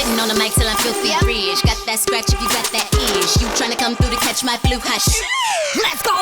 Getting on the mic till I'm filthy rich. Got that scratch if you got that itch. You tryna come through to catch my flu, hush. Let's go!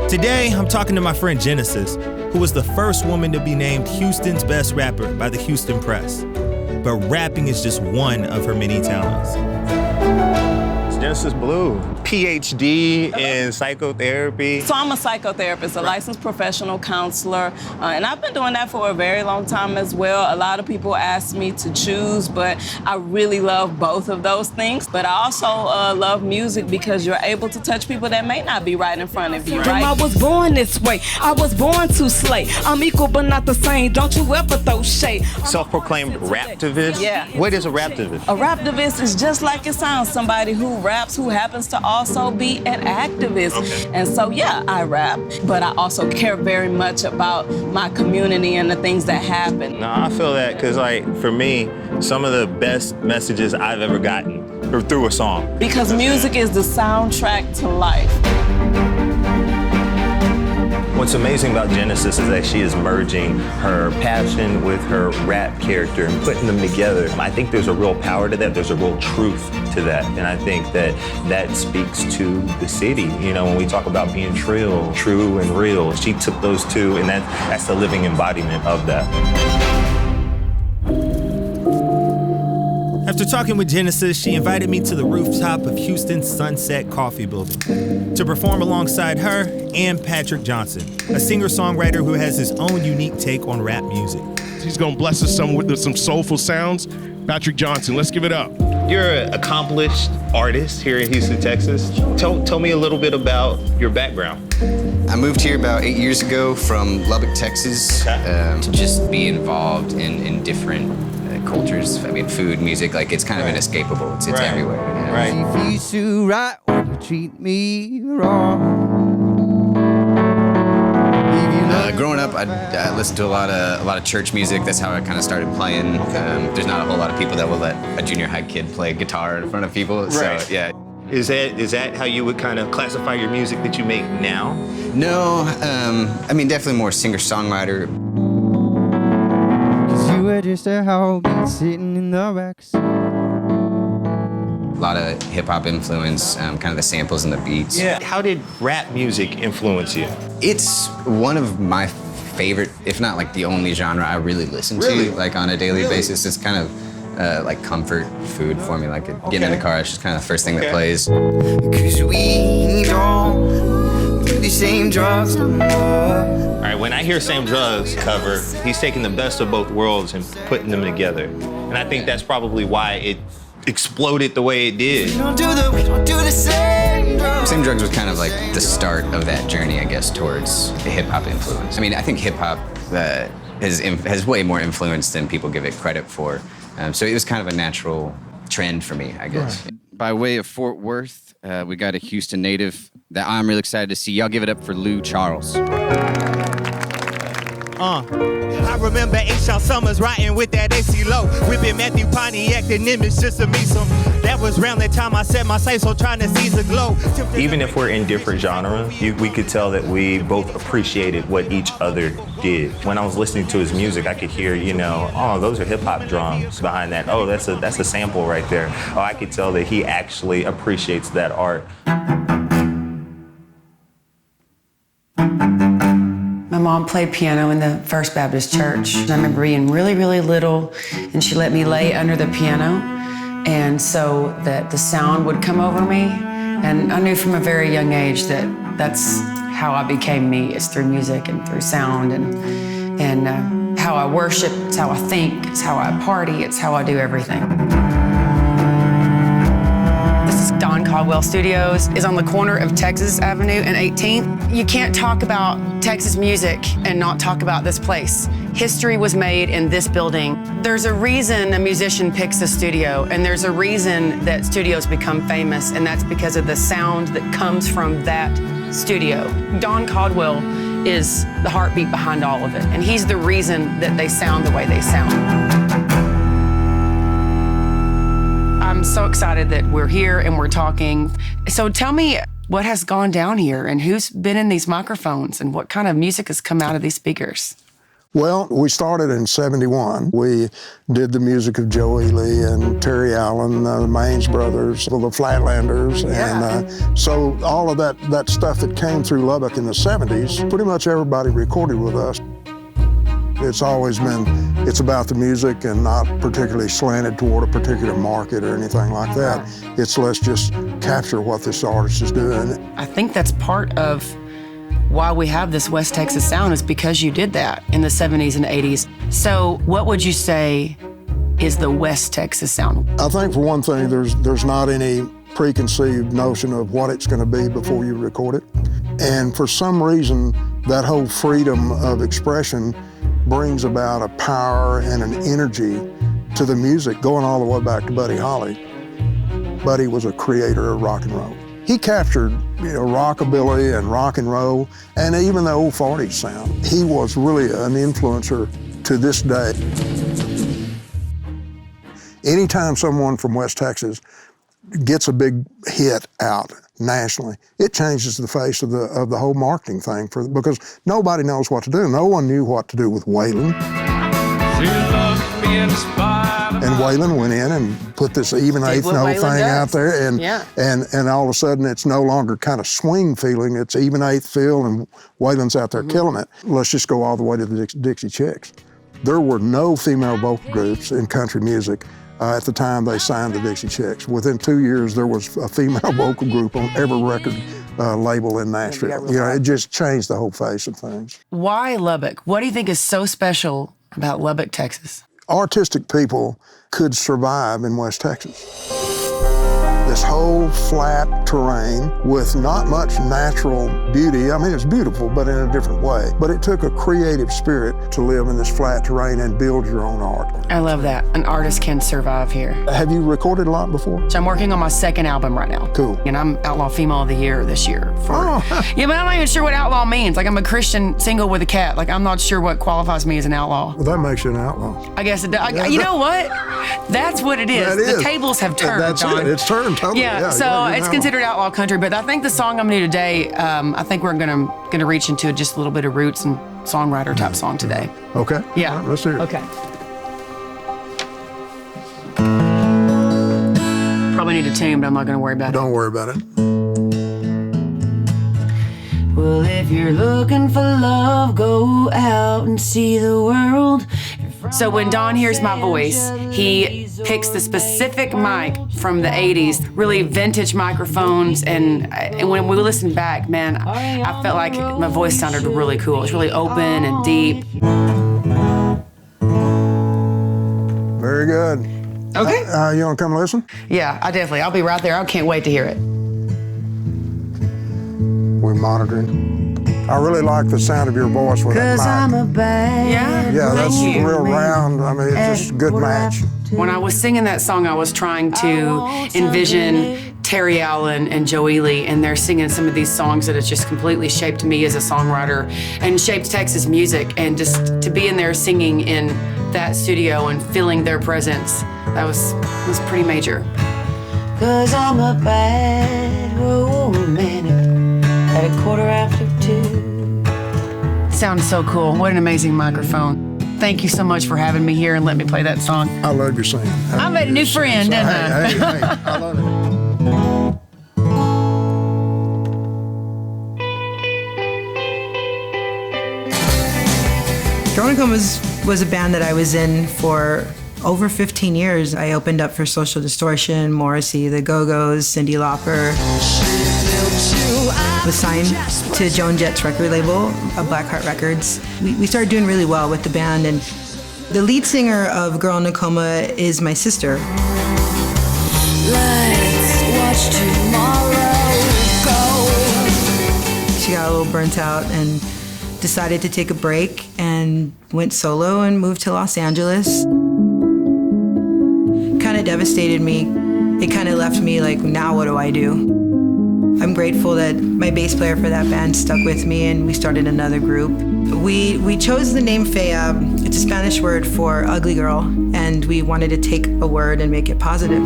Today, I'm talking to my friend Genesis, who was the first woman to be named Houston's best rapper by the Houston Press. But rapping is just one of her many talents. Genesis Blue, PhD in psychotherapy. So I'm a psychotherapist, a licensed professional counselor, and I've been doing that for a very long time as well. A lot of people ask me to choose, but I really love both of those things. But I also love music because you're able to touch people that may not be right in front of you, right? I was born this way. I was born to slay. I'm equal but not the same. Don't you ever throw shade. Self-proclaimed raptivist? Yeah. What is a raptivist? A raptivist is just like it sounds, somebody who raps, who happens to also be an activist. Okay. And so, yeah, I rap, but I also care very much about my community and the things that happen. No, I feel that because, like, for me, some of the best messages I've ever gotten are through a song. Because music is the soundtrack to life. What's amazing about Genesis is that she is merging her passion with her rap character and putting them together. I think there's a real power to that. There's a real truth to that. And I think that that speaks to the city. You know, when we talk about being true and real, she took those two, and that's the living embodiment of that. After talking with Genesis, she invited me to the rooftop of Houston's Sunset Coffee Building to perform alongside her and Patric Johnston, a singer-songwriter who has his own unique take on rap music. He's gonna bless us with some soulful sounds. Patric Johnston, let's give it up. You're an accomplished artist here in Houston, Texas. Tell me a little bit about your background. I moved here about 8 years ago from Lubbock, Texas, to just be involved in different cultures. I mean, food, music, like it's kind of inescapable. It's everywhere. Yeah. Right. You so right when you treat me wrong. Growing up, I listened to a lot of church music. That's how I kind of started playing. There's not a whole lot of people that will let a junior high kid play guitar in front of people. Right. So yeah. Is that how you would kind of classify your music that you make now? No, I mean definitely more singer-songwriter. You were just a heartbeat sitting in the racks. A lot of hip-hop influence, kind of the samples and the beats. Yeah. How did rap music influence you? It's one of my favorite, if not like the only genre I really listen to, like on a daily basis. It's kind of like comfort food for me. Like getting in the car, it's just kind of the first thing that plays. 'Cause we don't do the same drugs no more. All right, when I hear Same Drugs cover, he's taking the best of both worlds and putting them together. And I think that's probably why it exploded the way it did. We don't do the same drugs. Same Drugs was kind of like the start of that journey, I guess, towards the hip-hop influence. I mean, I think hip-hop has way more influence than people give it credit for. So it was kind of a natural trend for me, I guess. Right. By way of Fort Worth, we got a Houston native that I'm really excited to see. Y'all give it up for Lou Charles. I remember H.L. Summers riding with that AC low, whipping Matthew Pontiac, the image just to meet some. That was around the time I set my sights on trying to seize the glow. Even if we're in different genres, we could tell that we both appreciated what each other did. When I was listening to his music, I could hear, oh, those are hip hop drums behind that. Oh, that's a sample right there. Oh, I could tell that he actually appreciates that art. My mom played piano in the First Baptist Church. I remember being really, really little, and she let me lay under the piano, and so that the sound would come over me. And I knew from a very young age that that's how I became me, is through music and through sound, and how I worship, it's how I think, it's how I party, it's how I do everything. This is Don Caldwell Studios. Is on the corner of Texas Avenue and 18th. You can't talk about Texas music and not talk about this place. History was made in this building. There's a reason a musician picks a studio, and there's a reason that studios become famous, and that's because of the sound that comes from that studio. Don Caldwell is the heartbeat behind all of it, and he's the reason that they sound the way they sound. I'm so excited that we're here and we're talking. So tell me what has gone down here and who's been in these microphones and what kind of music has come out of these speakers? Well, we started in '71. We did the music of Joe Ely and Terry Allen, the Maines Brothers, the Flatlanders, and so all of that stuff that came through Lubbock in the '70s, pretty much everybody recorded with us. It's always been, it's about the music and not particularly slanted toward a particular market or anything like that. It's let's just capture what this artist is doing. I think that's part of why we have this West Texas sound is because you did that in the 70s and 80s. So what would you say is the West Texas sound? I think for one thing, there's not any preconceived notion of what it's going to be before you record it. And for some reason, that whole freedom of expression brings about a power and an energy to the music, going all the way back to Buddy Holly. Buddy was a creator of rock and roll. He captured, rockabilly and rock and roll, and even the old 40s sound. He was really an influencer to this day. Anytime someone from West Texas gets a big hit out nationally, it changes the face of the whole marketing thing because nobody knows what to do. No one knew what to do with Waylon. And Waylon went in and put this even eighth note thing out there, and all of a sudden it's no longer kind of swing feeling, it's even eighth feel, and Waylon's out there killing it. Let's just go all the way to the Dixie Chicks. There were no female vocal groups in country music at the time they signed the Dixie Chicks. Within 2 years, there was a female vocal group on every record label in Nashville. It just changed the whole face of things. Why Lubbock? What do you think is so special about Lubbock, Texas? Artistic people could survive in West Texas. This whole flat terrain with not much natural beauty. I mean, it's beautiful, but in a different way. But it took a creative spirit to live in this flat terrain and build your own art. I love that. An artist can survive here. Have you recorded a lot before? So I'm working on my second album right now. Cool. And I'm Outlaw Female of the Year this year. Yeah, but I'm not even sure what outlaw means. Like, I'm a Christian single with a cat. Like, I'm not sure what qualifies me as an outlaw. Well, that makes you an outlaw. I guess it does. You know what? That's what it is. That is. The tables have turned, That's Don. it. It's turned totally. Yeah, so it's considered outlaw country, but I think the song I'm gonna do today, I think we're gonna reach into just a little bit of roots and songwriter type song today. Okay. Yeah. All right, let's hear it. Okay. Probably need a tune, but I'm not gonna worry about it. Don't worry about it. Well, if you're looking for love, go out and see the world. So when Don hears my voice, he picks the specific mic from the 80s, really vintage microphones, and when we listen back, man, I felt like my voice sounded really cool. It was really open and deep. Very good. Okay. You want to come listen? Yeah, I'll be right there. I can't wait to hear it. We're monitoring. I really like the sound of your voice with that mic. I'm a bad. Yeah, that's real round. I mean, it's just a good match. When I was singing that song, I was trying to envision Terry Allen and Joe Ely, and they're singing some of these songs that have just completely shaped me as a songwriter and shaped Texas music. And just to be in there singing in that studio and feeling their presence, that was pretty major. 'Cause I'm a bad romantic at 2:15. Sounds so cool. What an amazing microphone. Thank you so much for having me here and letting me play that song. I love your singing. I made a new friend, didn't I? Hey, I love it. Growing Home was a band that I was in for over 15 years. I opened up for Social Distortion, Morrissey, The Go-Go's, Cyndi Lauper. Was signed to Joan Jett's record label, Blackheart Records. We started doing really well with the band, and the lead singer of Girl in a Coma is my sister. Let's watch tomorrow go. She got a little burnt out and decided to take a break and went solo and moved to Los Angeles. Kind of devastated me. It kind of left me like, now what do I do? I'm grateful that my bass player for that band stuck with me and we started another group. We chose the name Fea. It's a Spanish word for ugly girl, and we wanted to take a word and make it positive.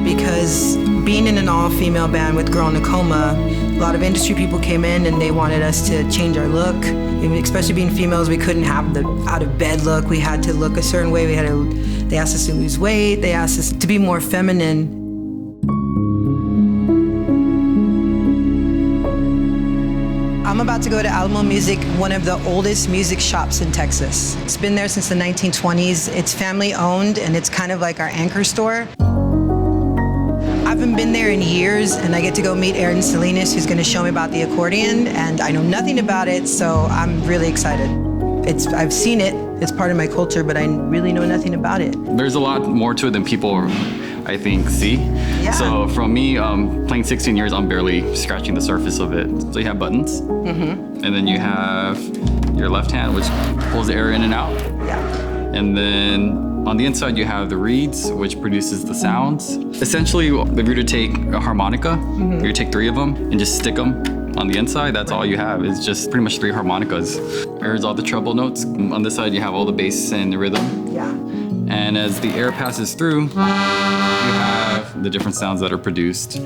Because being in an all-female band with Girl in a Coma, a lot of industry people came in and they wanted us to change our look. And especially being females, we couldn't have the out-of-bed look. We had to look a certain way. They asked us to lose weight. They asked us to be more feminine. I'm about to go to Alamo Music, one of the oldest music shops in Texas. It's been there since the 1920s. It's family owned and it's kind of like our anchor store. I haven't been there in years and I get to go meet Aaron Salinas, who's gonna show me about the accordion, and I know nothing about it, so I'm really excited. I've seen it, it's part of my culture, but I really know nothing about it. There's a lot more to it than people, I think, see. Yeah. So from me, playing 16 years, I'm barely scratching the surface of it. So you have buttons, and then you have your left hand, which pulls the air in and out. Yeah. And then on the inside, you have the reeds, which produces the sounds. Essentially, if you were to take a harmonica, you were to take 3 of them and just stick them on the inside, that's all you have. It's just pretty much 3 harmonicas. There's all the treble notes. On this side, you have all the bass and the rhythm. Yeah. And as the air passes through, you have the different sounds that are produced,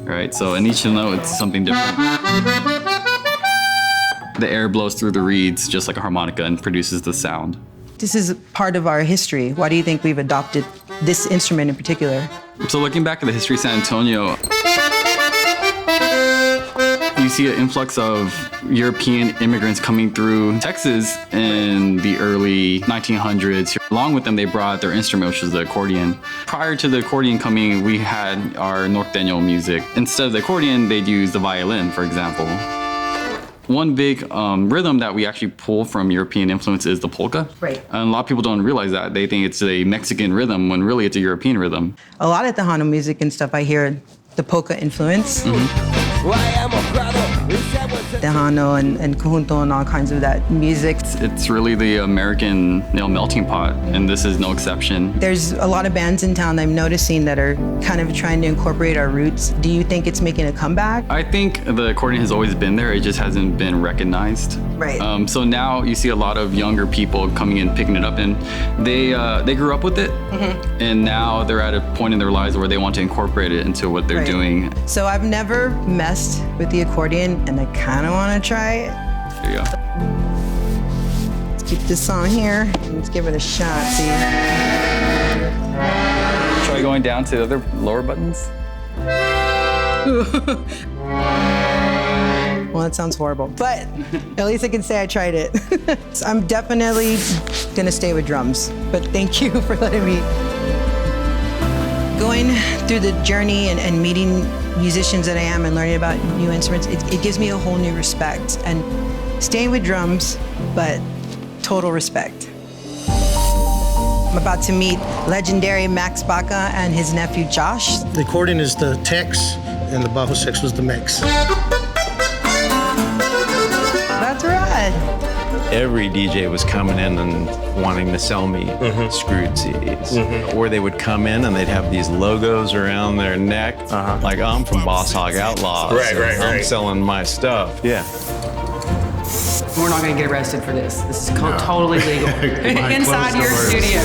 right? So in each note, it's something different. The air blows through the reeds just like a harmonica and produces the sound. This is part of our history. Why do you think we've adopted this instrument in particular? So looking back at the history of San Antonio, you see an influx of European immigrants coming through Texas in the early 1900s. Along with them, they brought their instrument, which was the accordion. Prior to the accordion coming, we had our norteño music. Instead of the accordion, they'd use the violin, for example. One big rhythm that we actually pull from European influence is the polka. Right. And a lot of people don't realize that. They think it's a Mexican rhythm when really it's a European rhythm. A lot of Tejano music and stuff, I hear the polka influence. Tejano and conjunto and all kinds of that music. It's really the American melting pot, and this is no exception. There's a lot of bands in town I'm noticing that are kind of trying to incorporate our roots. Do you think it's making a comeback? I think the accordion has always been there, it just hasn't been recognized. Right. So now you see a lot of younger people coming in, picking it up, and they grew up with it, and now they're at a point in their lives where they want to incorporate it into what they're doing. So I've never messed with the accordion, and I kind of want to try it. There you go. Let's keep this on here. Let's give it a shot, see. Try going down to the other lower buttons. Well, that sounds horrible, but at least I can say I tried it. So I'm definitely gonna stay with drums, but thank you for letting me. Going through the journey and meeting musicians that I am and learning about new instruments, it gives me a whole new respect. And staying with drums, but total respect. I'm about to meet legendary Max Baca and his nephew Josh. The accordion is the Tex, and the Bajo 6 was the Mex. That's right. Every DJ was coming in and wanting to sell me screwed CDs. Or they would come in and they'd have these logos around their neck, like I'm from Boss Hog Outlaws. Right. I'm selling my stuff. Yeah. We're not going to get arrested for this. This is totally legal. Inside your studio.